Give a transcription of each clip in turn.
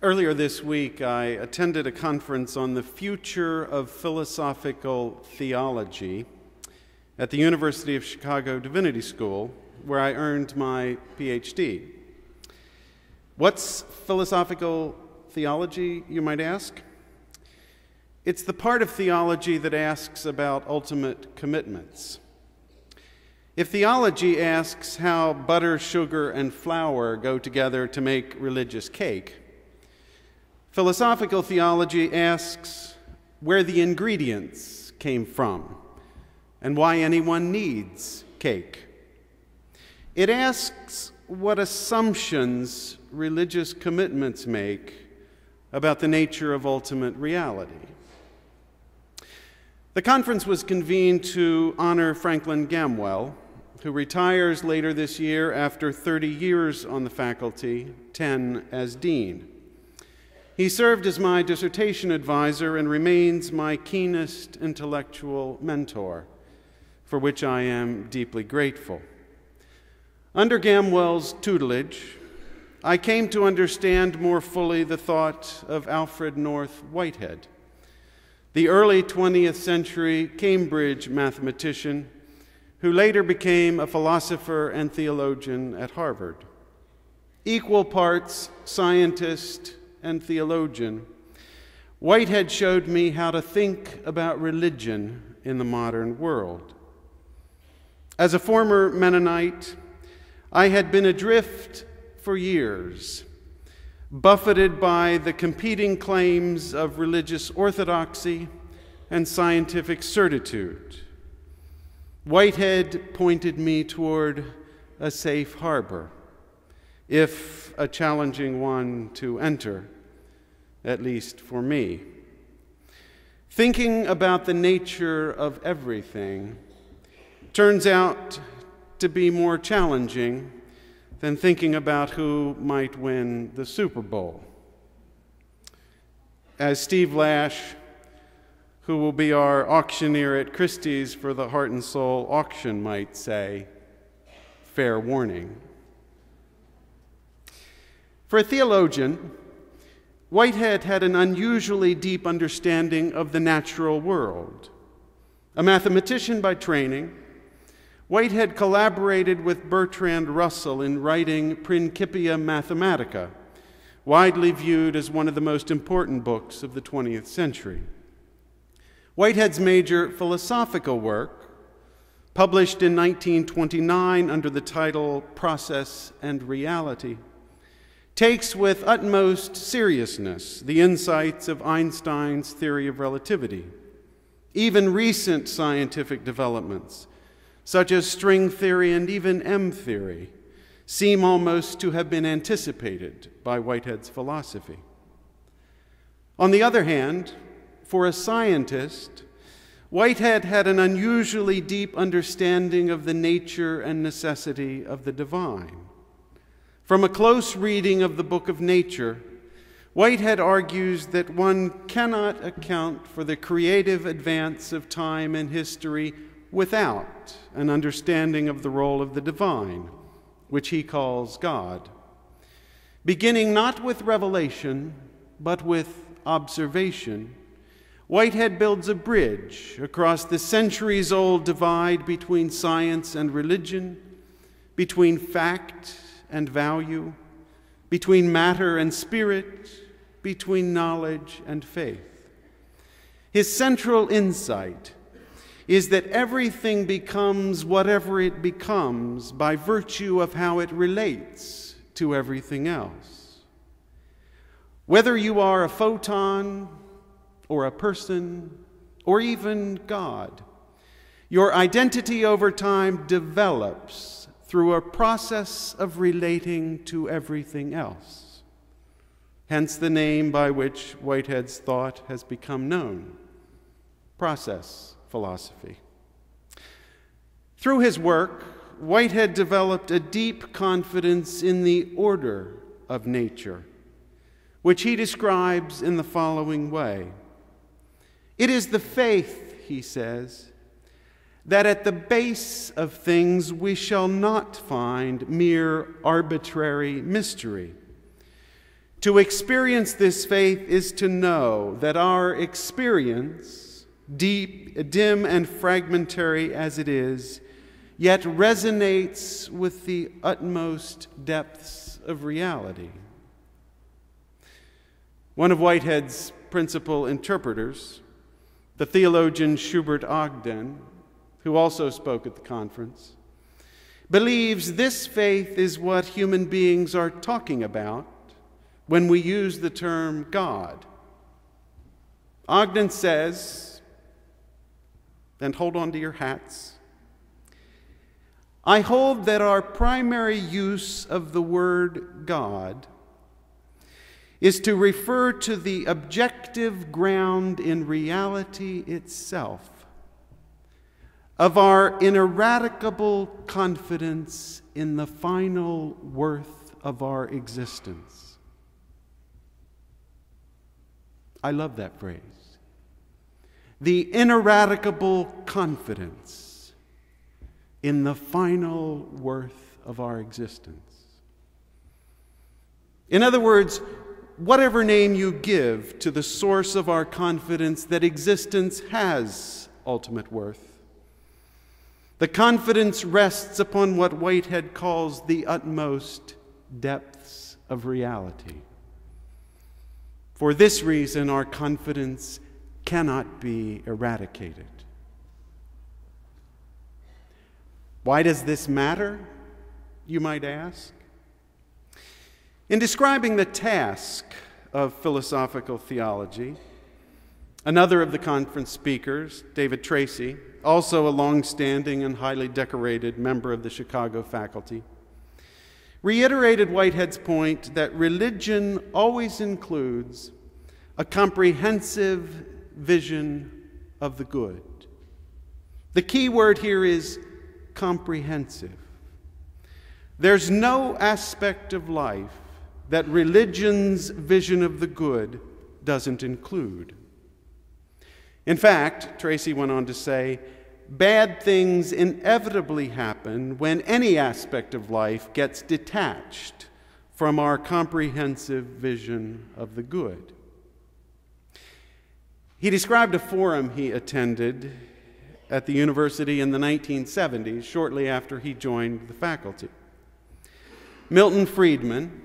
Earlier this week, I attended a conference on the future of philosophical theology at the University of Chicago Divinity School, where I earned my PhD. What's philosophical theology, you might ask? It's the part of theology that asks about ultimate commitments. If theology asks how butter, sugar, and flour go together to make religious cake, philosophical theology asks where the ingredients came from and why anyone needs cake. It asks what assumptions religious commitments make about the nature of ultimate reality. The conference was convened to honor Franklin Gamwell, who retires later this year after 30 years on the faculty, 10 as dean. He served as my dissertation advisor and remains my keenest intellectual mentor, for which I am deeply grateful. Under Gamwell's tutelage, I came to understand more fully the thought of Alfred North Whitehead, the early 20th century Cambridge mathematician who later became a philosopher and theologian at Harvard. Equal parts scientist and theologian, Whitehead showed me how to think about religion in the modern world. As a former Mennonite, I had been adrift for years, buffeted by the competing claims of religious orthodoxy and scientific certitude. Whitehead pointed me toward a safe harbor, if a challenging one to enter, at least for me. Thinking about the nature of everything turns out to be more challenging than thinking about who might win the Super Bowl. As Steve Lash, who will be our auctioneer at Christie's for the Heart and Soul auction, might say, fair warning. For a theologian, Whitehead had an unusually deep understanding of the natural world. A mathematician by training, Whitehead collaborated with Bertrand Russell in writing Principia Mathematica, widely viewed as one of the most important books of the 20th century. Whitehead's major philosophical work, published in 1929 under the title Process and Reality, takes with utmost seriousness the insights of Einstein's theory of relativity. Even recent scientific developments, such as string theory and even M theory, seem almost to have been anticipated by Whitehead's philosophy. On the other hand, for a scientist, Whitehead had an unusually deep understanding of the nature and necessity of the divine. From a close reading of the book of nature, Whitehead argues that one cannot account for the creative advance of time and history without an understanding of the role of the divine, which he calls God. Beginning not with revelation, but with observation, Whitehead builds a bridge across the centuries-old divide between science and religion, between fact and value, between matter and spirit, between knowledge and faith. His central insight is that everything becomes whatever it becomes by virtue of how it relates to everything else. Whether you are a photon or a person or even God, your identity over time develops through a process of relating to everything else. Hence the name by which Whitehead's thought has become known, process philosophy. Through his work, Whitehead developed a deep confidence in the order of nature, which he describes in the following way. It is the faith, he says, that at the base of things we shall not find mere arbitrary mystery. To experience this faith is to know that our experience, deep, dim, and fragmentary as it is, yet resonates with the utmost depths of reality. One of Whitehead's principal interpreters, the theologian Schubert Ogden, who also spoke at the conference, believes this faith is what human beings are talking about when we use the term God. Ogden says, and hold on to your hats, I hold that our primary use of the word God is to refer to the objective ground in reality itself of our ineradicable confidence in the final worth of our existence. I love that phrase. The ineradicable confidence in the final worth of our existence. In other words, whatever name you give to the source of our confidence that existence has ultimate worth, the confidence rests upon what Whitehead calls the utmost depths of reality. For this reason, our confidence cannot be eradicated. Why does this matter, you might ask? In describing the task of philosophical theology, another of the conference speakers, David Tracy, also a long-standing and highly decorated member of the Chicago faculty, reiterated Whitehead's point that religion always includes a comprehensive vision of the good. The key word here is comprehensive. There's no aspect of life that religion's vision of the good doesn't include. In fact, Tracy went on to say, bad things inevitably happen when any aspect of life gets detached from our comprehensive vision of the good. He described a forum he attended at the university in the 1970s, shortly after he joined the faculty. Milton Friedman,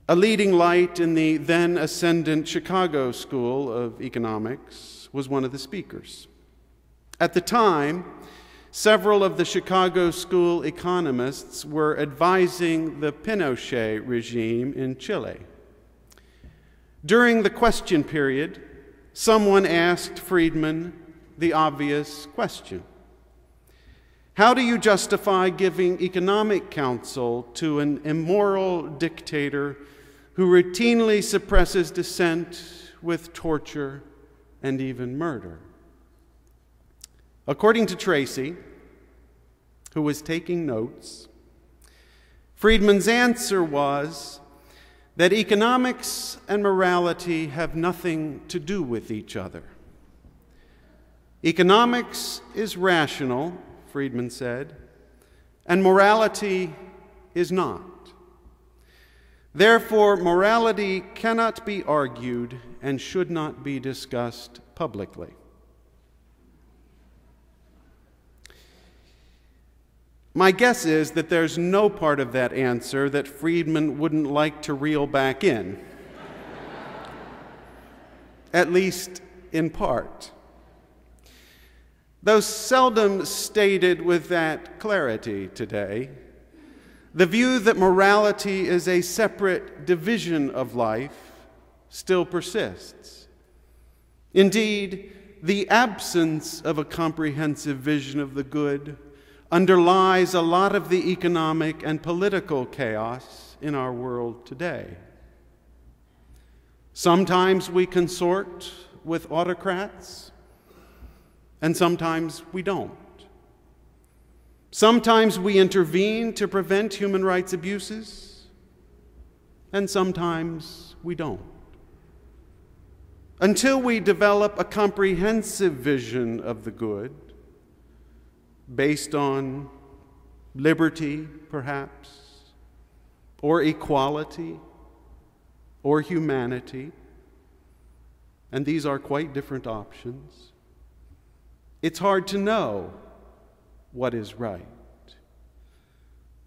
a leading light in the then ascendant Chicago School of Economics, was one of the speakers. At the time, several of the Chicago School economists were advising the Pinochet regime in Chile. During the question period, someone asked Friedman the obvious question: how do you justify giving economic counsel to an immoral dictator who routinely suppresses dissent with torture and even murder? According to Tracy, who was taking notes, Friedman's answer was that economics and morality have nothing to do with each other. Economics is rational, Friedman said, and morality is not. Therefore, morality cannot be argued and should not be discussed publicly. My guess is that there's no part of that answer that Friedman wouldn't like to reel back in, at least in part. Though seldom stated with that clarity today, the view that morality is a separate division of life still persists. Indeed, the absence of a comprehensive vision of the good underlies a lot of the economic and political chaos in our world today. Sometimes we consort with autocrats, and sometimes we don't. Sometimes we intervene to prevent human rights abuses, and sometimes we don't. Until we develop a comprehensive vision of the good, based on liberty, perhaps, or equality, or humanity, and these are quite different options, it's hard to know what is right.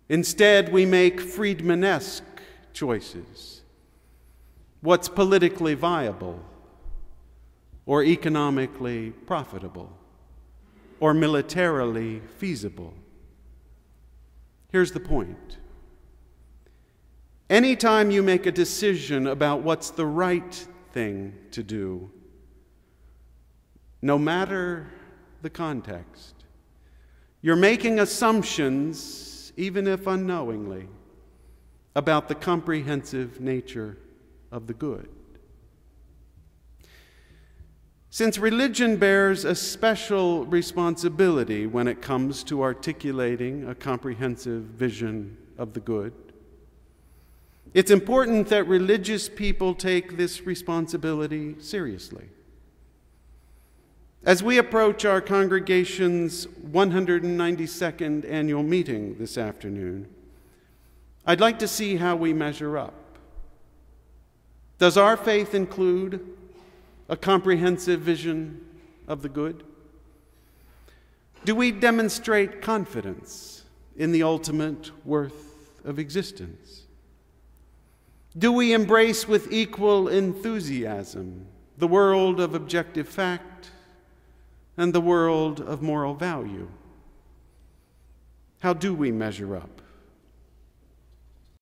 Instead, we make Friedman-esque choices. What's politically viable, or economically profitable, or militarily feasible? Here's the point. Anytime you make a decision about what's the right thing to do, no matter the context, you're making assumptions, even if unknowingly, about the comprehensive nature of the good. Since religion bears a special responsibility when it comes to articulating a comprehensive vision of the good, it's important that religious people take this responsibility seriously. As we approach our congregation's 192nd annual meeting this afternoon, I'd like to see how we measure up. Does our faith include a comprehensive vision of the good? Do we demonstrate confidence in the ultimate worth of existence? Do we embrace with equal enthusiasm the world of objective fact and the world of moral value? How do we measure up?